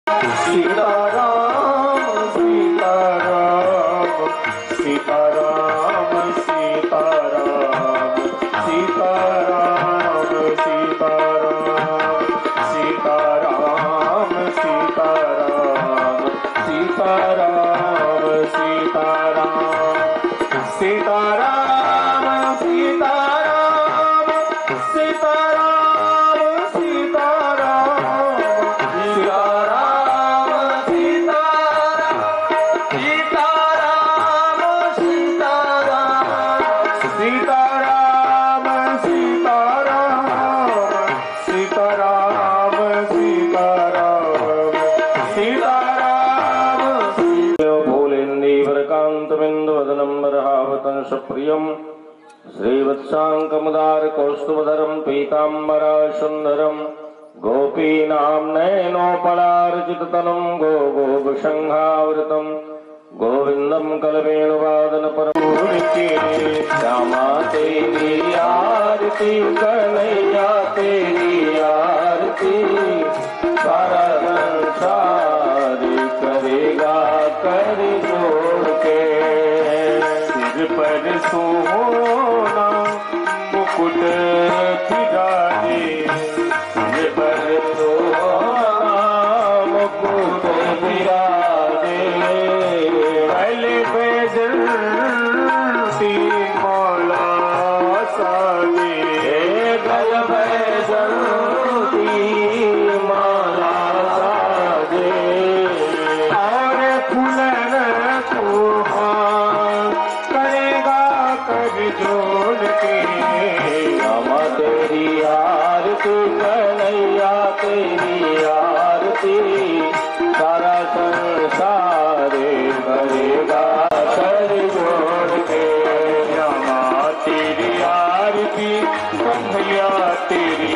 सीताराम सीताराम सीताराम सीताराम सीताराम सीताराम सीताराम सीताराम सीताराम सीताराम सीताराम सीताराम सीताराम प्रियं श्रीवत्साङ्कमुदारकौस्तुभधरं पीताम्बरासुन्दरं गोपीनां नयनोपलार्चिततनुं गोगोपसंहावृतं गोविन्दं कलवेणुवादनपरमूर्ति श्यामा तेरी आरती कन्हैया तेरी आरती सारा संसार करेगा कर जोड़ के पर सोना मुकुट फिराए पर सोना मुकुट फिराए पहले बैजंती मौला साजे गल बैजंती मौला साजे और फुलन को जोड़ के रामा तेरी आरती कन्हैया तेरी आरती सारा संसार करेगा कर जोड़ के रामा तेरी आरती कन्हैया तेरी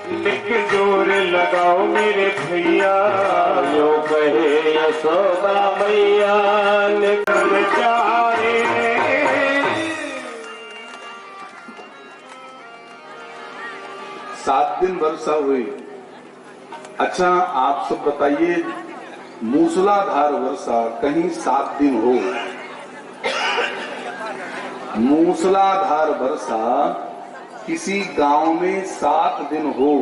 लिख जोर लगाओ मेरे भैया यो कहे यशोदा मैया निकल जाए। 7 दिन वर्षा हुई। अच्छा आप सब बताइए, मूसलाधार वर्षा कहीं 7 दिन हो? मूसलाधार वर्षा किसी गांव में 7 दिन हो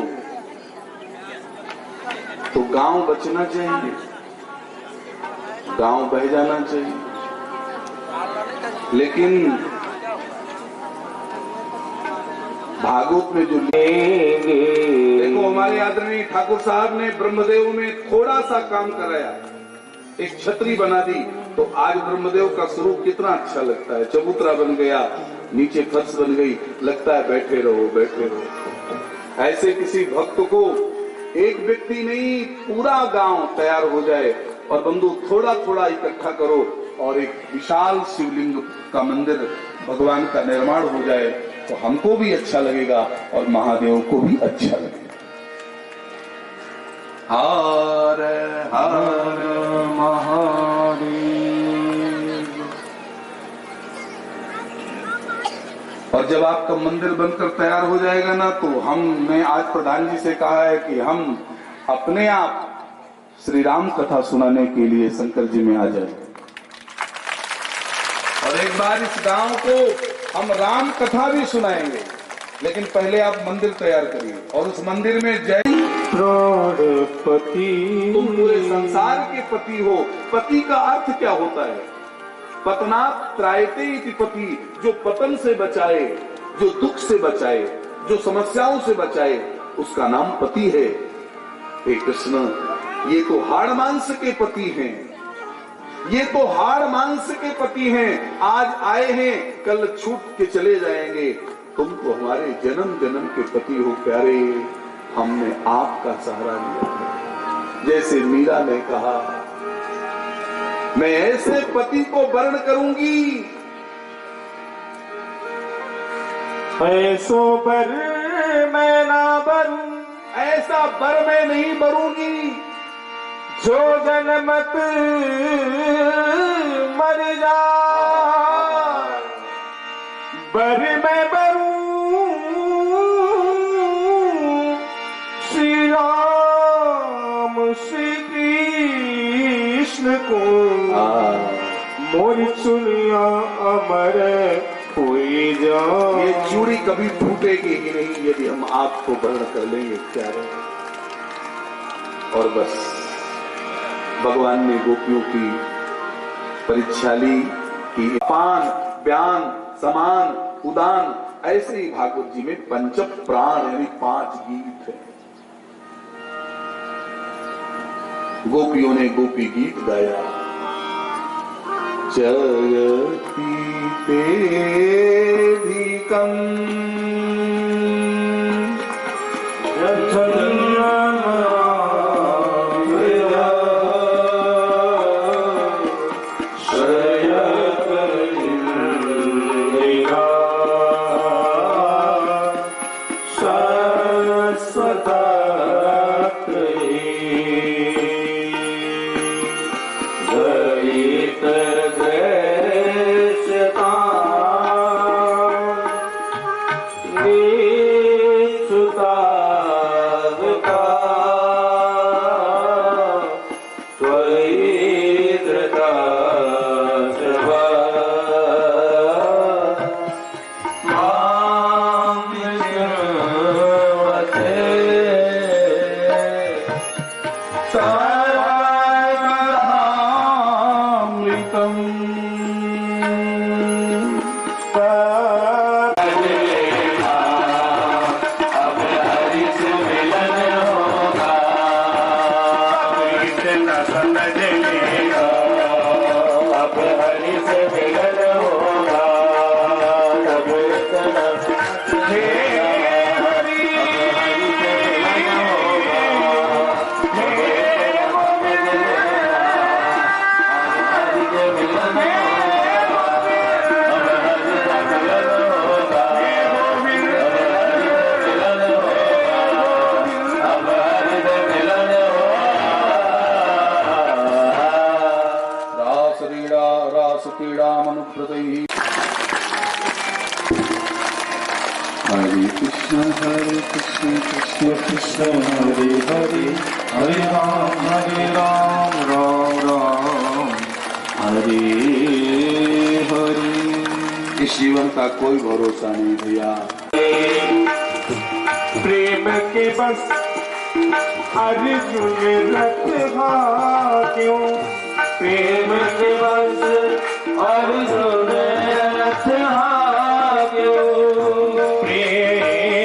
तो गांव बचना चाहिए, गांव बह जाना चाहिए। लेकिन भागवत में जो देखो हमारे आदरणीय ठाकुर साहब ने ब्रह्मदेव में थोड़ा सा काम कराया, एक छतरी बना दी, तो आज ब्रह्मदेव का स्वरूप कितना अच्छा लगता है। चबूतरा बन गया, नीचे फर्श बन गई, लगता है बैठे रहो बैठे रहो। ऐसे किसी भक्त को एक व्यक्ति नहीं पूरा गांव तैयार हो जाए और बंधु थोड़ा थोड़ा इकट्ठा करो और एक विशाल शिवलिंग का मंदिर भगवान का निर्माण हो जाए तो हमको भी अच्छा लगेगा और महादेव को भी अच्छा लगेगा। हर हर महादेव। और जब आपका मंदिर बनकर तैयार हो जाएगा ना, तो हमने आज प्रधान जी से कहा है कि हम अपने आप श्री राम कथा सुनाने के लिए शंकर जी में आ जाए और एक बार इस गांव को हम राम कथा भी सुनाएंगे, लेकिन पहले आप मंदिर तैयार करिए और उस मंदिर में जय पति। तुम पूरे संसार के पति हो। पति का अर्थ क्या होता है? पतनात् त्रायते इति पति, जो पतन से बचाए, जो दुख से बचाए, जो समस्याओं से बचाए, उसका नाम पति है। हे कृष्ण, ये तो हाड़ मांस के पति हैं, ये तो हाड़ मांस के पति हैं। आज आए हैं, कल छूट के चले जाएंगे। तुम तो हमारे जन्म जन्म के पति हो प्यारे, हमने आपका सहारा लिया। जैसे मीरा ने कहा, मैं ऐसे पति को वर्ण करूंगी, ऐसो बर मैं ना बरूं, ऐसा बर मैं नहीं बरूंगी, जो जनमत मर जा। बर मैं बरूं श्री राम श्री कृष्ण को, मोर चुनिया अमर हुई जा। ये चूड़ी कभी फूटेगी ही नहीं यदि हम आपको वर्ण कर लेंगे प्यारे। और बस भगवान ने गोपियों की परीक्षा ली कि पान ब्यान समान उदान, ऐसे ही भागवत जी में पंच प्राण यानी 5 गीत है। गोपियों ने गोपी गीत गाया, जयति तेधिकम् इस जीवन का कोई भरोसा नहीं भैया। प्रेम के बस अर्जुन रथ क्यों, प्रेम के बस अर्जुन रथ क्यों, प्रेम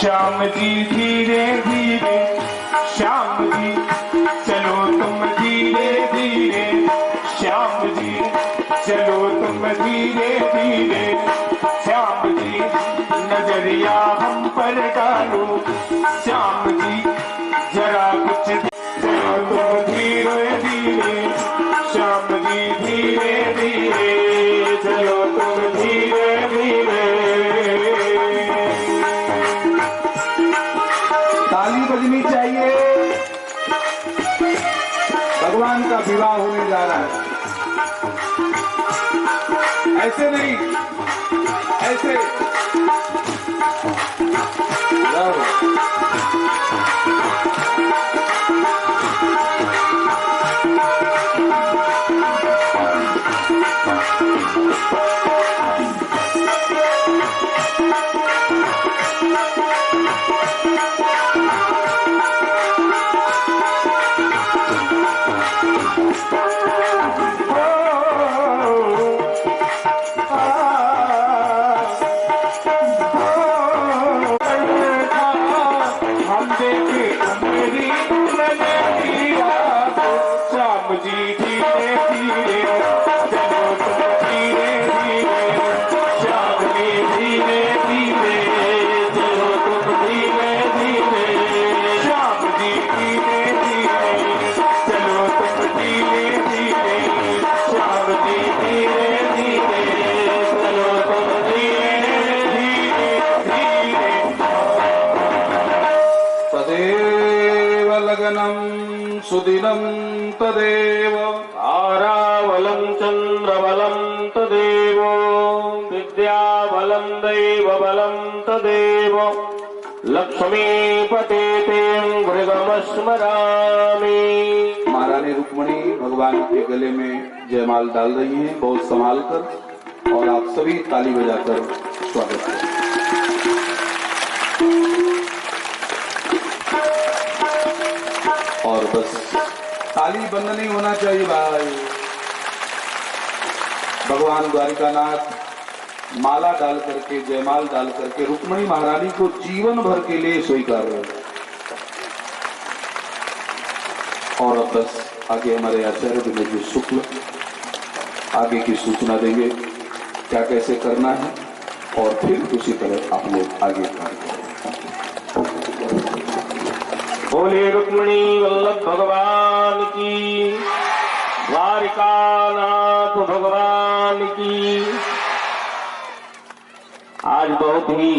श्याम जी धीरे धीरे, श्याम जी चलो तुम धीरे धीरे, श्याम जी चलो तुम धीरे धीरे, श्याम जी नजरिया हम पर डालो, श्याम जी जरा कुछ चलो तुम धीरे धीरे, श्याम जी धीरे धीरे, चलो तुम धीरे धीरे। ताली बजनी चाहिए। भगवान का विवाह होने जा रहा है। ऐसे नहीं, ऐसे सुदिनं तदेव आरावलं चन्द्रबलं तदेव विद्याबलं दैवबलं तदेव लक्ष्मीपते ते मृगमस्मरामि। महारानी रुक्मणी भगवान के गले में जयमाल डाल रही हैं, बहुत संभाल कर, और आप सभी ताली बजाकर स्वागत करें। और बस ताली बंद नहीं होना चाहिए भाई। भगवान द्वारिकानाथ माला डाल करके, जयमाल डाल करके रुक्मिणी महारानी को जीवन भर के लिए स्वीकार रहे। और अब बस आगे हमारे आचार्य विनय जी शुक्ल आगे की सूचना देंगे क्या कैसे करना है, और फिर उसी तरह आप लोग आगे कार्य करें। बोले रुक्मिणी वल्लभ भगवान की, द्वारिकानाथ भगवान की। आज बहुत ही